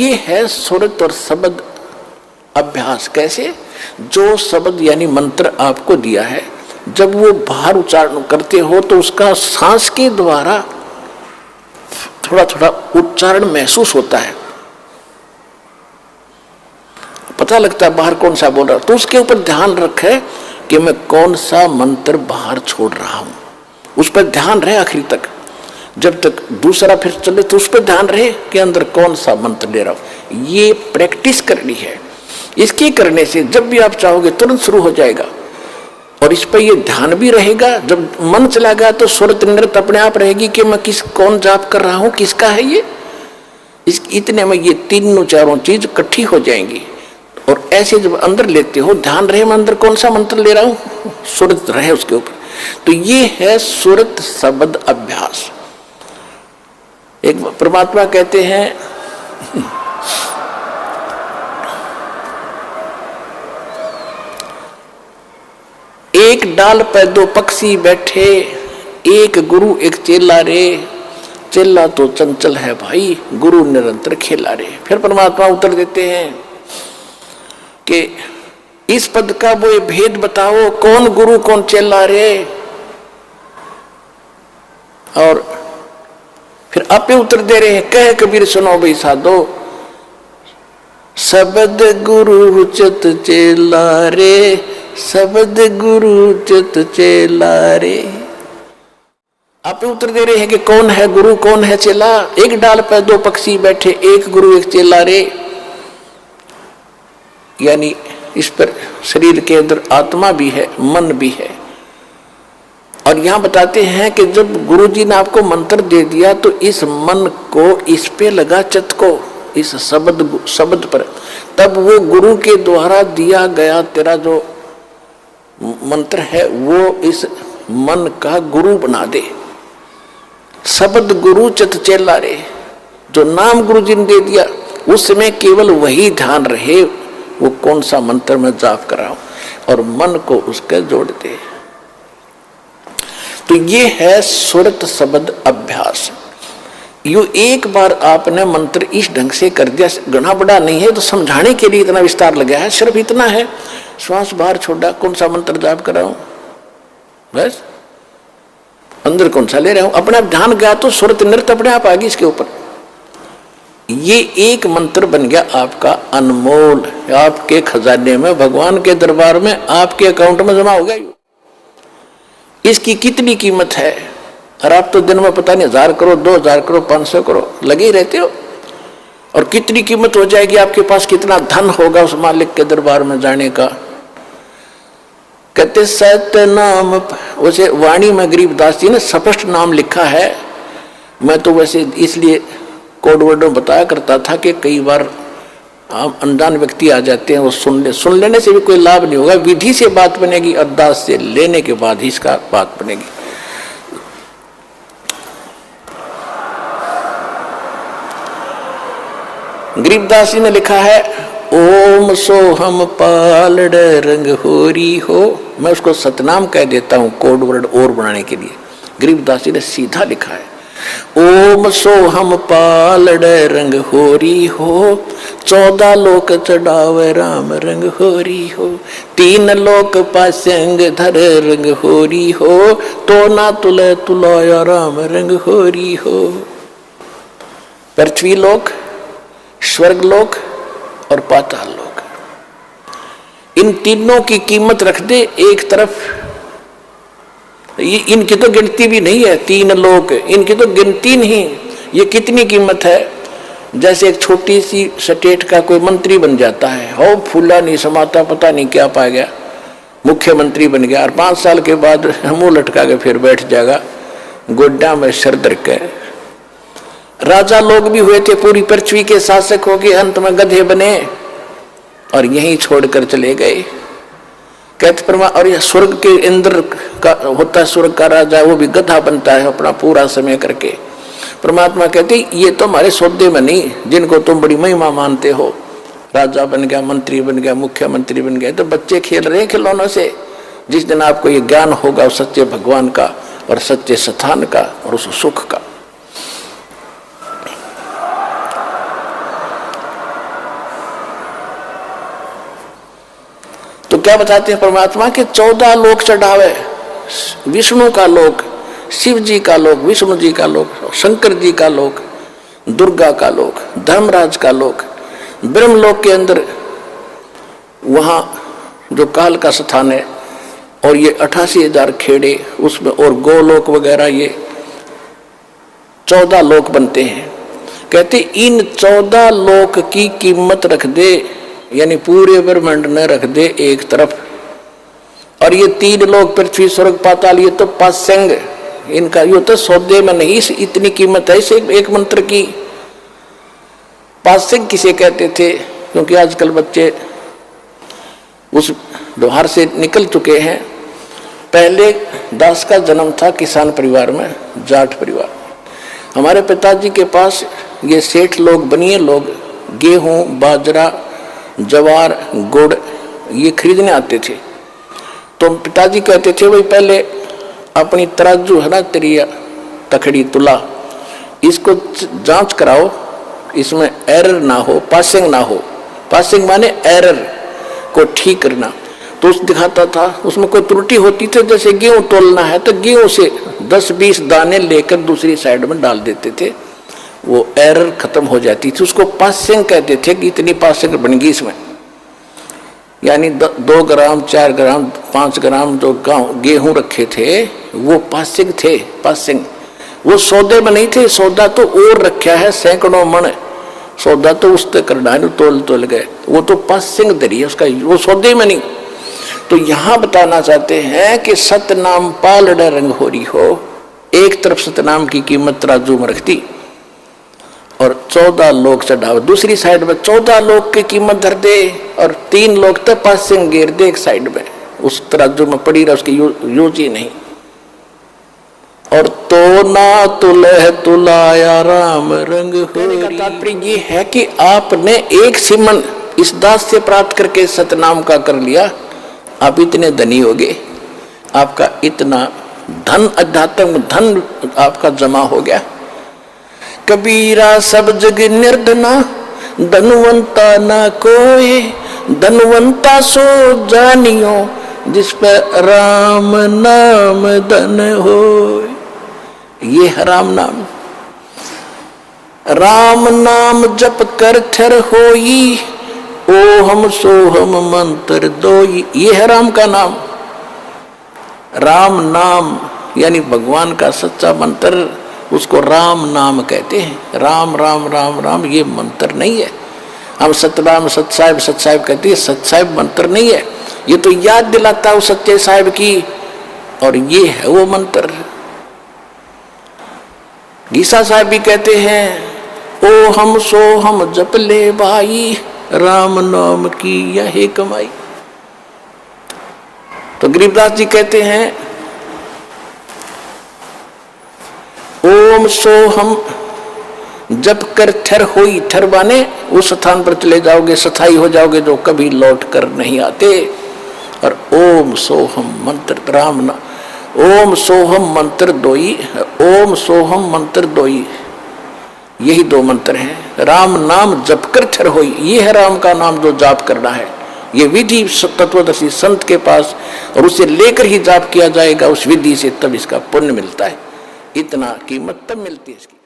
ये है सुरत और शब्द अभ्यास। कैसे? जो शब्द यानी मंत्र आपको दिया है, जब वो बाहर उच्चारण करते हो तो उसका सांस के द्वारा थोड़ा थोड़ा उच्चारण महसूस होता है, पता लगता है बाहर कौन सा बोल रहा है। तो उसके ऊपर ध्यान रखे कि मैं कौन सा मंत्र बाहर छोड़ रहा हूं, उस पर ध्यान रहे आखिरी तक। जब तक दूसरा फिर चले तो उस पर ध्यान रहे कि अंदर कौन सा मंत्र ले रहा हूं। ये प्रैक्टिस करनी है। इसके करने से जब भी आप चाहोगे तुरंत शुरू हो जाएगा, और इस पर ये ध्यान भी रहेगा। जब मन चला गया तो सुरत नृत्य अपने आप रहेगी कि मैं कौन जाप कर रहा हूं, किसका है ये। इतने में ये तीनों चारों चीज इकट्ठी हो जाएंगी। और ऐसे जब अंदर लेते हो, ध्यान रहे मैं अंदर कौन सा मंत्र ले रहा हूं, सुरत रहे उसके ऊपर। तो ये है सुरत शब्द अभ्यास। एक परमात्मा कहते हैं एक डाल पे दो पक्षी बैठे, एक गुरु एक चेला रे, चेला तो चंचल है भाई, गुरु निरंतर खेला रे। फिर परमात्मा उत्तर देते हैं कि इस पद का वो भेद बताओ, कौन गुरु कौन चेला रे। और फिर आपे उत्तर दे रहे हैं, कह कबीर सुनो भाई साधो, शब्द गुरु चित चेला रे, शब्द गुरु चित चेला रे। आप उत्तर दे रहे हैं कि कौन है गुरु कौन है चेला। एक डाल पर दो पक्षी बैठे, एक गुरु एक चेला रे। यानी इस पर शरीर के अंदर आत्मा भी है, मन भी है। और यहां बताते हैं कि जब गुरु जी ने आपको मंत्र दे दिया तो इस मन को इस पे लगा, चित्त को इस शब्द पर, तब वो गुरु के द्वारा दिया गया तेरा जो मंत्र है वो इस मन का गुरु बना दे। शब्द गुरु चित चेला रे, जो नाम गुरु जी ने दे दिया उसमें केवल वही ध्यान रहे, वो कौन सा मंत्र मैं जाप कर रहा हूं, और मन को उसके जोड़ दे। तो ये है सुरत शब्द अभ्यास। यो एक बार आपने मंत्र इस ढंग से कर दिया, घना बड़ा नहीं है तो समझाने के लिए इतना विस्तार लगा है, सिर्फ इतना है, श्वास बाहर छोड़ा, कौन सा मंत्र जाप कर रहा हूं, बस अंदर कौन सा ले रहा हूं, अपने आप ध्यान गया तो सुरत नृत्य अपने आप आ गई इसके ऊपर। ये एक मंत्र बन गया आपका अनमोल, आपके खजाने में, भगवान के दरबार में, आपके अकाउंट में जमा हो गया। इसकी कितनी कीमत है, और आप तो दिन में पता नहीं 1000 करो, 2000 करो, 500 करो लगे ही रहते हो। और कितनी कीमत हो जाएगी, आपके पास कितना धन होगा उस मालिक के दरबार में जाने का। कहते सत्य नाम, वैसे वाणी में गरीबदास जी ने स्पष्ट नाम लिखा है। मैं तो वैसे इसलिए कोड वर्ड में बताया करता था कि कई बार अनजान व्यक्ति आ जाते हैं, वो सुन लेने से भी कोई लाभ नहीं होगा। विधि से बात बनेगी, अरदास से लेने के बाद ही इसका बात बनेगी। गरीबदास जी ने लिखा है, ओम सोहम पालड़ रंग होरी हो। मैं उसको सतनाम कह देता हूं कोड वर्ड और बनाने के लिए। गरीबदास जी ने सीधा लिखा है, ओम सोहम पालड़ रंग होरी हो, 14 लोक चढ़ावे राम रंग होरी हो, 3 लोक पासंग धर रंग होरी हो, तो ना तुले तुलाया राम रंग होरी हो। पृथ्वी लोक, स्वर्ग लोक और पाताल लोक, इन तीनों की कीमत रख दे एक तरफ। इनकी तो गिनती भी नहीं है, 3 लोक, इनकी तो गिनती नहीं। ये कितनी कीमत है। जैसे एक छोटी सी स्टेट का कोई मंत्री बन जाता है, हो फूला नहीं समाता, पता नहीं क्या पा गया, मुख्यमंत्री बन गया, और 5 साल के बाद मुंह लटका के फिर बैठ जाएगा गोड्डा में सर धर के। राजा लोग भी हुए थे, पूरी पृथ्वी के शासक हो गए, अंत में गधे बने और यहीं छोड़कर चले गए। कहते परमा, और यह स्वर्ग के इंद्र का होता है, स्वर्ग का राजा, वो भी गधा बनता है अपना पूरा समय करके। परमात्मा कहते ये तो हमारे सौदे में नहीं, जिनको तुम बड़ी महिमा मानते हो, राजा बन गया, मंत्री बन गया, मुख्यमंत्री बन गया, तो बच्चे खेल रहे हैं खिलौनों से। जिस दिन आपको ये ज्ञान होगा उस सच्चे भगवान का और सच्चे स्थान का और उस सुख का। क्या बताते हैं परमात्मा के 14 लोक चढ़ावे, विष्णु का लोक, शिव जी का लोक, विष्णु जी का लोक, शंकर जी का लोक, दुर्गा का लोक, धर्मराज का लोक, ब्रह्मलोक के अंदर वहाँ जो काल का स्थान है, और ये 88,000 खेड़े उसमें, और गोलोक वगैरह, ये 14 लोक बनते हैं। कहते इन 14 लोक की कीमत रख दे, यानी पूरे ब्रह्मांड में रख दे एक तरफ, और ये 3 लोक पृथ्वी स्वर्ग पाताल, ये तो पासंग, इनका ये तो सौदे में नहीं, इतनी कीमत है इसे एक मंत्र की। पासंग किसे कहते थे? क्योंकि आजकल बच्चे उस व्यवहार से निकल चुके हैं। पहले दास का जन्म था किसान परिवार में, जाट परिवार। हमारे पिताजी के पास ये सेठ लोग, बनिए लोग गेहूं, बाजरा, जवार, गुड़ ये खरीदने आते थे। तो पिताजी कहते थे भाई पहले अपनी तराजू है ना, तेरी तखड़ी तुला, इसको जांच कराओ, इसमें एरर ना हो, पासिंग ना हो। पासिंग माने एरर को ठीक करना। तो उस दिखाता था, उसमें कोई त्रुटि होती थी, जैसे गेहूं तोलना है तो गेहूं से 10-20 दाने लेकर दूसरी साइड में डाल देते थे, वो एरर खत्म हो जाती थी। उसको पासिंग कहते थे कि इतनी पासिंग बन गई इसमें, यानी 2 ग्राम, 4 ग्राम, 5 ग्राम जो गेहूं रखे थे वो पासिंग थे। पासिंग वो सौदे में नहीं थे, सौदा तो और रखा है सैकड़ों मन, सौदा तो उससे करना है, तोल गए, वो तो पासिंग दरी है उसका, वो सौदे में नहीं। तो यहां बताना चाहते हैं कि सतनाम पालड़ रंग हो रही हो, एक तरफ सतनाम की कीमत तराजू में रखती और 14 लोग चढ़ावे, दूसरी साइड में 14 लोग की कीमत धर दे, और 3 लोग तो पासिंग गिर दे एक साइड में, उस तराजू में पड़ी रहा, उसकी यूज ही नहीं। और तो ना तुलह तुलाया राम रंग हो। तात्पर्य ये है कि आपने एक सिमन इस दास से प्राप्त करके सतनाम का कर लिया, आप इतने धनी हो गए, आपका इतना धन, अध्यात्म धन आपका जमा हो गया। कबीरा सब जग निर्धना, धनवंता न कोई, धनवंता सो जानियो, जिस पर राम नाम धन हो। ये है राम नाम। राम नाम जप कर थर होई, ओ हम सो हम मंत्र दोई। ये है राम का नाम। राम नाम यानी भगवान का सच्चा मंत्र, उसको राम नाम कहते हैं। राम राम राम राम ये मंत्र नहीं है। हम सतनाम सतसाहिब सतसाहिब कहते हैं, सतसाहिब मंत्र नहीं है, ये तो याद दिलाता है सच्चे साहिब की, और ये है वो मंत्र। गीसा साहब भी कहते हैं, ओ हम सो हम जप ले भाई, राम नाम की यही कमाई। तो गरीबदास जी कहते हैं, ओम सो हम जप कर थर होई, थर माने उस स्थान पर चले जाओगे, स्थायी हो जाओगे जो कभी लौट कर नहीं आते। और ओम सोहम मंत्र राम ना, ओम सोहम मंत्र दोई, ओम सोहम मंत्र दोई, यही 2 मंत्र हैं। राम नाम जप कर थर होई, ये है राम का नाम जो जाप करना है। ये विधि तत्वदर्शी संत के पास, और उसे लेकर ही जाप किया जाएगा उस विधि से, तब इसका पुण्य मिलता है। इतना कीमत तब मिलती है इसकी।